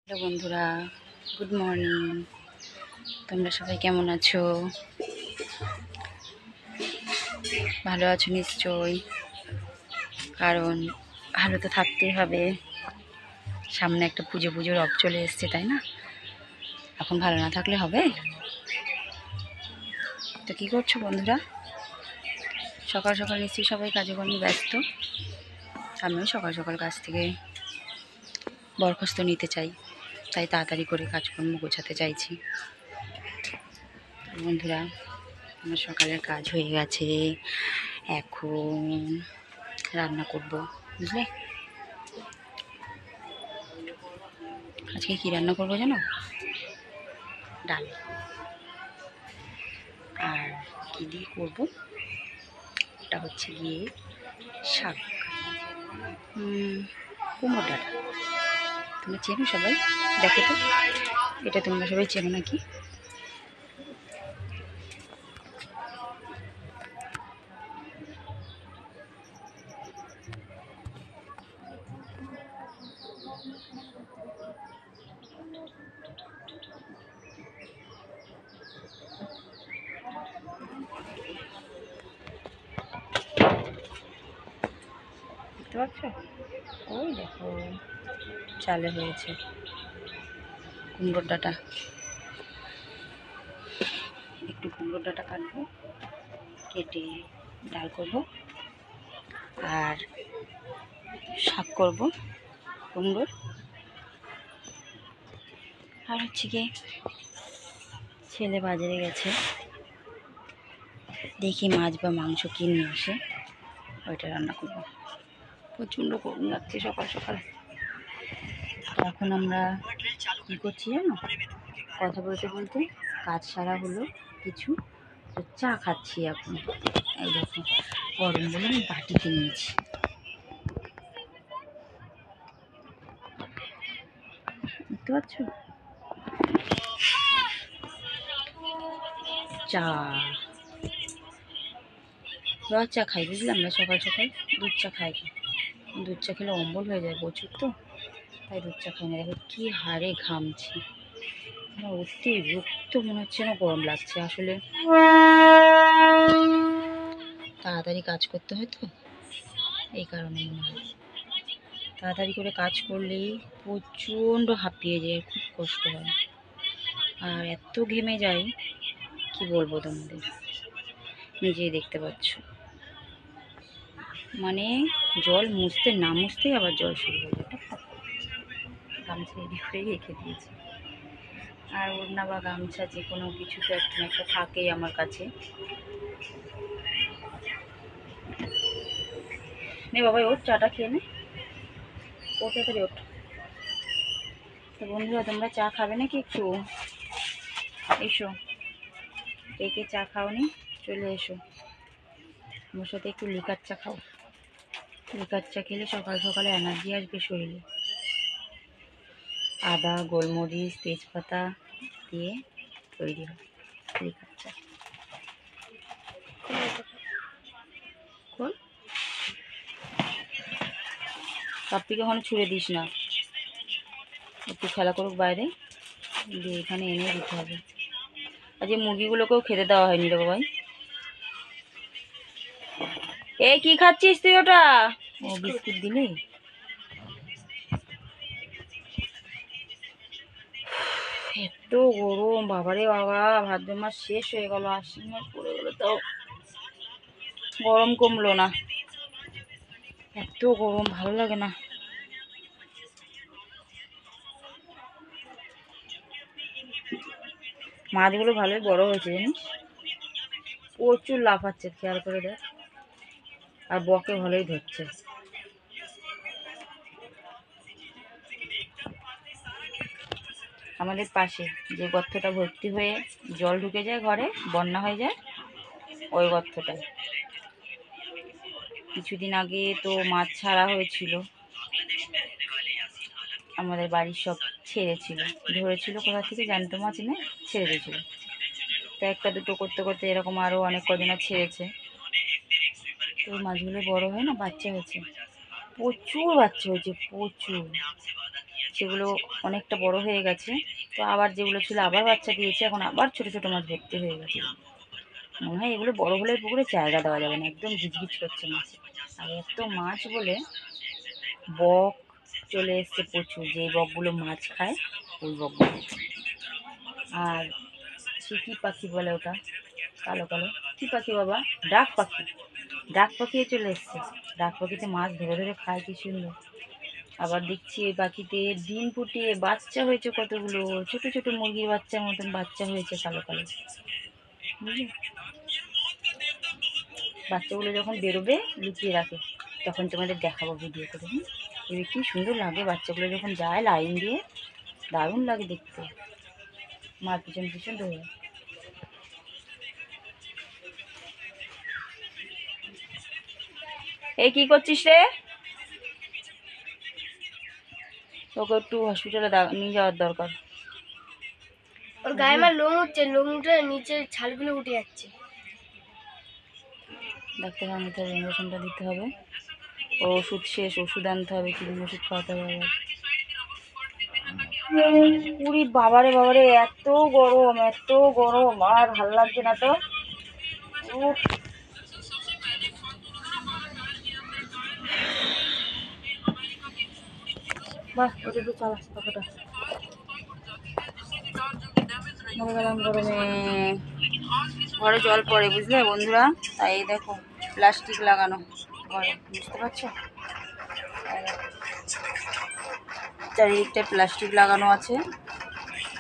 Hello বন্ধুরা, good morning. তোমরা সবাই কেমন আছো? ভালো আছো নিশ্চয়ই, কারণ ভালো তো থাকতেই হবে। সামনে একটা পুজোর রব চলে এসছে, তাই না? এখন ভালো না থাকলে হবে? তো কী করছো বন্ধুরা? সকাল সকাল নিশ্চয়ই সবাই কাজে কর্মে ব্যস্ত। আমিও সকাল সকাল কাজ থেকে বরখাস্ত নিতে চাই, তাই তাড়াতাড়ি করে কাজকর্ম গোছাতে চাইছি। বন্ধুরা, আমার সকালের কাজ হয়ে গেছে। এখন রান্না করব, বুঝলে? আজকে কি রান্না করবো জানো? ডাল। আর কি দিয়ে করবো? ওটা হচ্ছে গিয়ে শাক, কুমড়ো ডাঁটা। তোমরা চেনো সবাই? দেখো তো, এটা তোমরা সবাই চেনো নাকি? দেখতে পাচ্ছ? ওই দেখো, চালে হয়েছে কুমড়োর ডাঁটা। একটু কুমড়োর ডাঁটা কাটবো, কেটে ডাল করবো, আর শাক করবো কুমড়োর। আর হচ্ছে গিয়ে ছেলে বাজারে গেছে, দেখি মাছ বা মাংস কিনে এসে ওইটা রান্না করবো। প্রচণ্ড গরম লাগছে সকাল সকাল। এখন আমরা কী করছি জানো? কথা বলতে বলতে কাজ সারা হলো কিছু, তো চা খাচ্ছি এখন। এই দেখো, গরম বলে আমি বাটিতে নিয়েছি। দেখতে পাচ্ছ? চা, রস চা খাই, বুঝলে? আমরা সকাল সকাল দুধ চা খাই। দুধ চা খেলে অম্বল হয়ে যায় প্রচুর, তো তাই দুধ চা খাই না। দেখো কি হারে ঘামছি, আমার অতিরিক্ত মনে হচ্ছে না গরম লাগছে। আসলে তাড়াতাড়ি কাজ করতে হয়, তো এই কারণে মনে হয়। তাড়াতাড়ি করে কাজ করলেই প্রচণ্ড হাঁপিয়ে যায়, খুব কষ্ট হয়, আর এত ঘেমে যাই কি বলবো তোমাদের, নিজেই দেখতে পাচ্ছ। মানে জল মুছতে না মুছতেই আবার জল শুরু হয়ে যায়। গামছা রেডি করে রেখে দিয়েছি, আর ওড়না বা গামছা যে কোনো কিছু তো একটা না একটা থাকেই আমার কাছে। নে বাবা, ওর চাটা খেয়ে নে, ও তাড়াতাড়ি ওঠ। তো বন্ধুরা, তোমরা চা খাবে নাকি? একটু এসো, কে কে চা খাওনি চলে এসো, আমার সাথে একটু লিকার চা খাও। লিকার চা খেলে সকাল সকালে এনার্জি আসবে শরীরে। আদা, গোলমরিচ, তেজপাতা দিয়ে তৈরি হয় লিকার চা। কাপটিকে ওখানে ছুঁড়ে দিস না, একটু খেলা করুক বাইরে, দিয়ে এখানে এনে দিতে হবে। আজকে মুরগিগুলোকেও খেতে দেওয়া হয়নি রে বাবাই। এ কি খাচ্ছিস তুই ওটা? ও বিস্কুট দিলি? এত গরম, বাবারে বাবা, ভাদ্র মাস শেষ হয়ে গেল, আশ্বিন মাস পড়ে গেল, তাও গরম কমলো না। এত গরম, ভালো লাগে না। মাছগুলো ভালোই বড় হয়েছে জানিস, প্রচুর লাফাচ্ছে, খেয়াল করে দেখ। আর বকে ভালোই ধরছে। আমাদের পাশে যে গর্তটা ভর্তি হয়ে জল ঢুকে যায় ঘরে, বন্যা হয়ে যায়, ওই গর্তটায় কিছুদিন আগে তো মাছ ছাড়া হয়েছিল। আমাদের বাড়ির সব ছেড়েছিল, ধরেছিল কোথা থেকে জ্যান্ত মাছ এনে ছেড়ে দিয়েছিল। তো একটা দুটো করতে করতে এরকম আরও অনেক কদিন ছেড়েছে। তো মাছগুলো বড় হয় না, বাচ্চা হয়েছে, প্রচুর বাচ্চা হয়েছে, প্রচুর। সেগুলো অনেকটা বড় হয়ে গেছে। তো আবার যেগুলো ছিল আবার বাচ্চা দিয়েছে, এখন আবার ছোট ছোট মাছ ভর্তি হয়ে গেছে। মনে হয় এগুলো বড় হলে পুকুরে জায়গা দেওয়া যাবে না, একদম ঘিচঘিচ করছে মাছ। আর এত মাছ বলে বক চলে এসছে প্রচুর, যে বকগুলো মাছ খায় ওই বকগুলো। আর সে কী পাখি বলে ওটা, কালো কালো কী পাখি বাবা? ডাক পাখি। ডাক পাখি চলে এসছে। ডাক পাখিতে মাছ ধরে ধরে খায়, কি সুন্দর। আবার দেখছি এই পাখিতে ডিম ফুটিয়ে বাচ্চা হয়েছে কতগুলো, ছোট ছোট মুরগির বাচ্চার মতন বাচ্চা হয়েছে কালো কালো, বুঝলি? বাচ্চাগুলো যখন বেরোবে লুকিয়ে রাখে, তখন তোমাদের দেখাবো ভিডিও করে। এবার কি সুন্দর লাগে বাচ্চাগুলো যখন যায় লাইন দিয়ে, দারুণ লাগে দেখতে। মার পিছন পিছন ধরে। এই কি করছিস রে? ওকে একটু হসপিটালে নিয়ে যাওয়ার দরকার। ওর গায়ে আমার লোম উঠছে, লোম উঠে নিচের ছালগুলো উঠে যাচ্ছে। ডাক্তার আনতে হবে, ইঞ্জেকশনটা দিতে হবে। ও ওষুধ শেষ, ওষুধ আনতে হবে, কিডনি ওষুধ খাওয়াতে হবে। পুরি বাবারে বাবারে, এত গরম এত গরম, আর ভাল লাগছে না তো। বাহ, ওটা একটু চালা পাখাটা। মরে গেলাম গরমে। ঘরে জল পড়ে বুঝলে বন্ধুরা, তাই এই দেখো প্লাস্টিক লাগানো ঘরে, বুঝতে পারছো? চারিদিকটায় প্লাস্টিক লাগানো আছে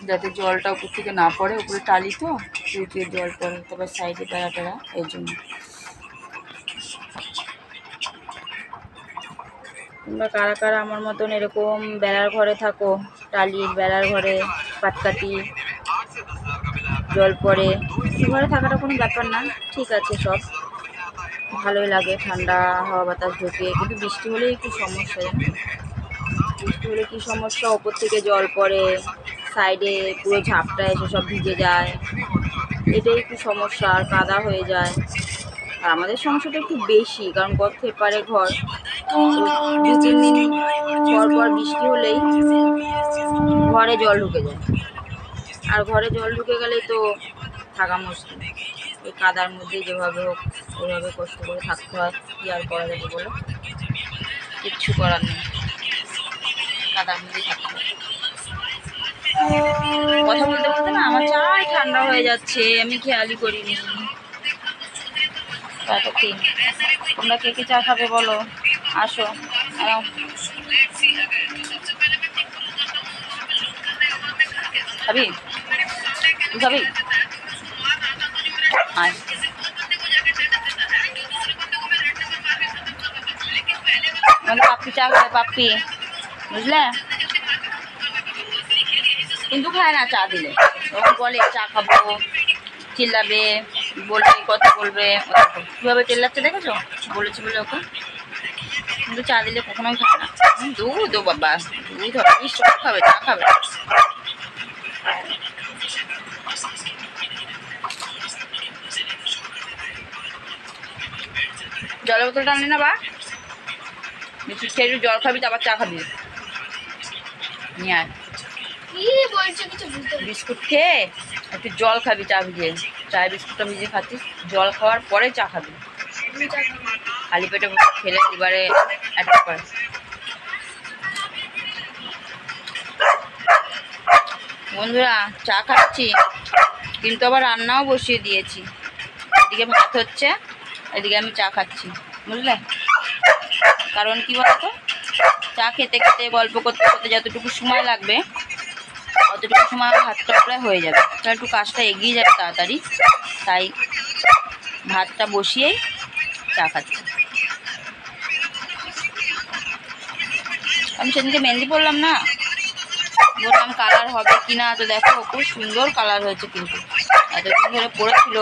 যাতে জলটা উপর থেকে না পড়ে, উপরে টালি তো চুইয়ে জল পড়ে, তারপর সাইডে বেড়া টেরা, এই জন্য। তোমরা কারা কারা আমার মতন এরকম বেড়ার ঘরে থাকো, টালির বেড়ার ঘরে, পাটকাঠি, জল পড়ে? ঘরে থাকাটা কোনো ব্যাপার না, ঠিক আছে, সব ভালোই লাগে, ঠান্ডা হাওয়া বাতাস ঢোকে, কিন্তু বৃষ্টি হলেই একটু সমস্যা, জানো? বৃষ্টি হলে কী সমস্যা, ওপর থেকে জল পড়ে, সাইডে পুরো ঝাপটা এসে সব ভিজে যায়, এটাই একটু সমস্যা, আর কাদা হয়ে যায়। আর আমাদের সমস্যাটা একটু বেশি, কারণ গর্তের পাড়ে ঘর, 2-3 দিন পর পর বৃষ্টি হলেই ঘরে জল ঢুকে যায়। আর ঘরে জল ঢুকে গেলেই তো থাকা মুশকিল। এই কাদার মধ্যে যেভাবে হোক ওইভাবে কষ্ট করে থাকতে হয়, কী আর করা যাবে বলো? কিচ্ছু করার নেই, কাদার মধ্যেই থাকতে হয়। কথা বলতে বলতে না আমার চাই ঠান্ডা হয়ে যাচ্ছে, আমি খেয়ালই করিনি। তোমরা কে কে চা খাবে বলো, আসো। খাবি? তুই খাবি? আয়। আমাদের পাপ্পি চা খাবে, পাপ্পি, বুঝলে? কিন্তু খায় না চা দিলে, তখন বলে চা খাবো, চিল্লাবে, বলবে, কথা বলবে। কীভাবে চিল্লাচ্ছে দেখেছো? বলেছি বলে ওকে। কিন্তু চা দিলে কখনোই খায় না। দুধ, ও বাবা, দুধ হবে, সব খাবে, চা খাবে। জলের বোতলটা আনলি না বা? বিস্কুট খেয়ে একটু জল খাবি, তারপর চা খাবি। নিয়ে আয়। বিস্কুট খেয়ে একটু জল খাবি, চা ভিজিয়ে। চায় বিস্কুটটা ভিজিয়ে খাচ্ছিস, জল খাওয়ার পরে চা খাবি। খালি পেটে খেলে এবারে অ্যাটাক করে। বন্ধুরা চা খাচ্ছি, কিন্তু আবার রান্নাও বসিয়ে দিয়েছি। এদিকে ভাত হচ্ছে, এদিকে আমি চা খাচ্ছি, বুঝলে? কারণ কি বলতো, চা খেতে খেতে গল্প করতে করতে যতটুকু সময় লাগবে অতটুকু সময় ভাতটা প্রায় হয়ে যাবে, তাহলে একটু কাজটা এগিয়ে যাবে তাড়াতাড়ি। তাই ভাতটা বসিয়েই চা খাচ্ছি। আমি সেদিনকে মেহেন্দি পরলাম না, বললাম কালার হবে কি না, তো দেখো খুব সুন্দর কালার হয়েছে, কিন্তু এতদিন ধরে পড়েছিল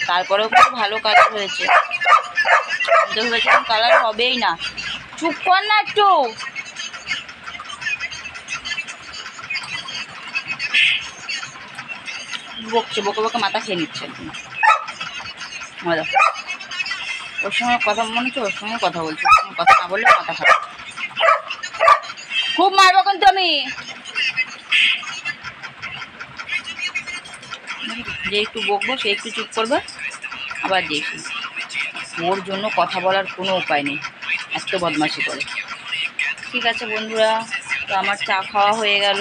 তারপরেও খুব ভালো কালার হয়েছে। তো ভেবেছিলাম কালার হবেই না। চুপ কর না একটু। বকছে, বকে বকে মাথা খেয়ে নিচ্ছে। ওর সঙ্গে কথা মনে হচ্ছে, ওর সঙ্গে কথা বলছে, কথা না বললে মাথা খারাপ। খুব মারবো কিন্তু আমি। আমি যে একটু বকবো সে একটু চুপ করবে, আবার দেখি ওর জন্য কথা বলার কোনো উপায় নেই, এত বদমাশি করে। ঠিক আছে বন্ধুরা, তো আমার চা খাওয়া হয়ে গেল,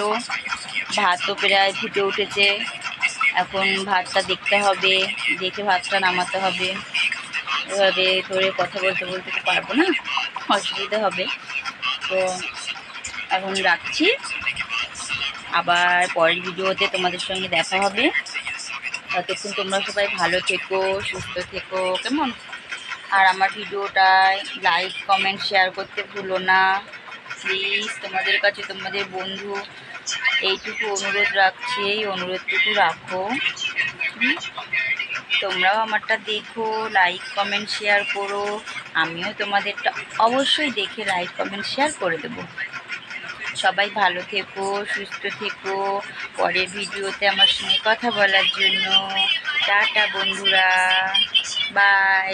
ভাতও প্রায় ফুটে উঠেছে। এখন ভাতটা দেখতে হবে, দেখে ভাতটা নামাতে হবে। এভাবে ধরে কথা বলতে বলতে তো পারবো না, অসুবিধা হবে। তো এখন রাখছি, আবার পরের ভিডিওতে তোমাদের সঙ্গে দেখা হবে। ততক্ষণ তোমরা সবাই ভালো থেকো, সুস্থ থেকো, কেমন? আর আমার ভিডিওটায় লাইক কমেন্ট শেয়ার করতে ভুলো না প্লিজ। তোমাদের কাছে তোমাদের বন্ধু এইটুকু অনুরোধ রাখছি, এই অনুরোধটুকু রাখো। তোমরাও আমারটা দেখো, লাইক কমেন্ট শেয়ার করো, আমিও তোমাদেরটা অবশ্যই দেখে লাইক কমেন্ট শেয়ার করে দেবো। সবাই ভালো থেকো, সুস্থ থেকো। পরের ভিডিওতে আমার সঙ্গে কথা বলার জন্য টাটা বন্ধুরা, বাই।